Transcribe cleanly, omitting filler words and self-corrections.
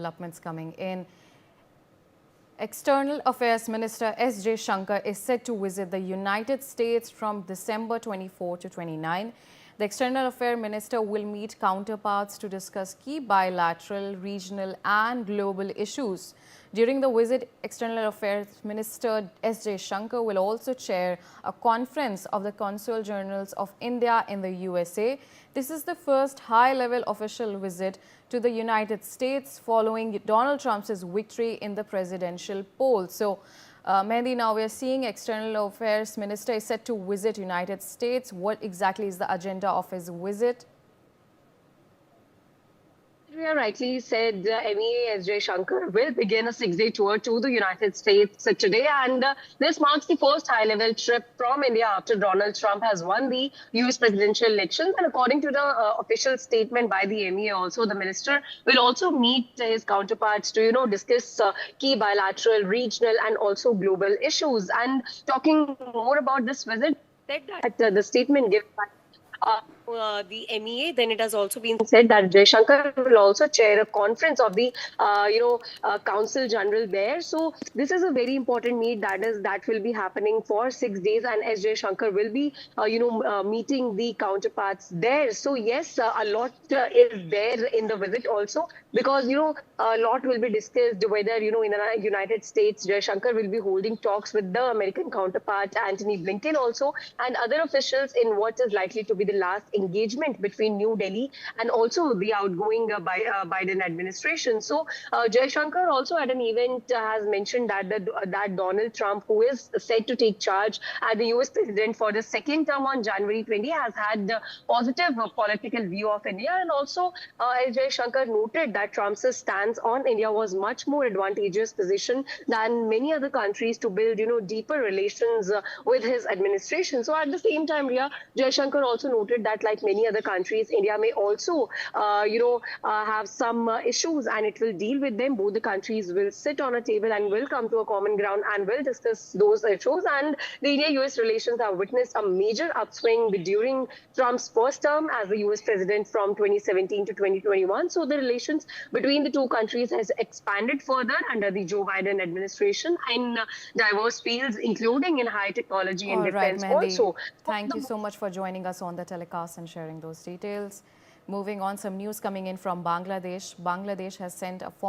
developments coming in. External Affairs Minister S. Jaishankar is set to visit the United States from December 24 to 29. The External Affairs Minister will meet counterparts to discuss key bilateral, regional and global issues. During the visit, External Affairs Minister S. Jaishankar will also chair a conference of the Consul Generals of India in the USA. This is the first high-level official visit to the United States following Donald Trump's victory in the presidential poll. So, Mehdi, now we are seeing External Affairs Minister is set to visit United States. What exactly is the agenda of his visit? Andrea rightly said MEA S. Jaishankar will begin a 6-day tour to the United States today, and this marks the first high-level trip from India after Donald Trump has won the US presidential elections. And according to the official statement by the MEA, also the minister will also meet his counterparts to discuss key bilateral, regional, and also global issues. And talking more about this visit, said that the statement given by the MEA, then it has also been said that Jaishankar will also chair a conference of the Council General there. So this is a very important meet that will be happening for 6 days, and S. Jaishankar will be meeting the counterparts there. So yes, a lot is there in the visit also, because a lot will be discussed whether in the United States Jaishankar will be holding talks with the American counterpart Antony Blinken also and other officials in what is likely to be the last engagement between New Delhi and also the outgoing Biden administration. So Jaishankar also at an event has mentioned that Donald Trump, who is set to take charge as the US president for the second term on January 20, has had a positive political view of India. And also Jaishankar noted that Trump's stance on India was much more advantageous position than many other countries to build deeper relations with his administration. So at the same time, Jaishankar also noted that like many other countries, India may also have some issues, and it will deal with them. Both the countries will sit on a table and will come to a common ground and will discuss those issues. And the India-US relations have witnessed a major upswing during Trump's first term as the US president from 2017 to 2021. So the relations between the two countries has expanded further under the Joe Biden administration in diverse fields, including in high technology and defense also. Thank you so much for joining us on the telecast and sharing those details. Moving on, some news coming in from Bangladesh. Bangladesh has sent a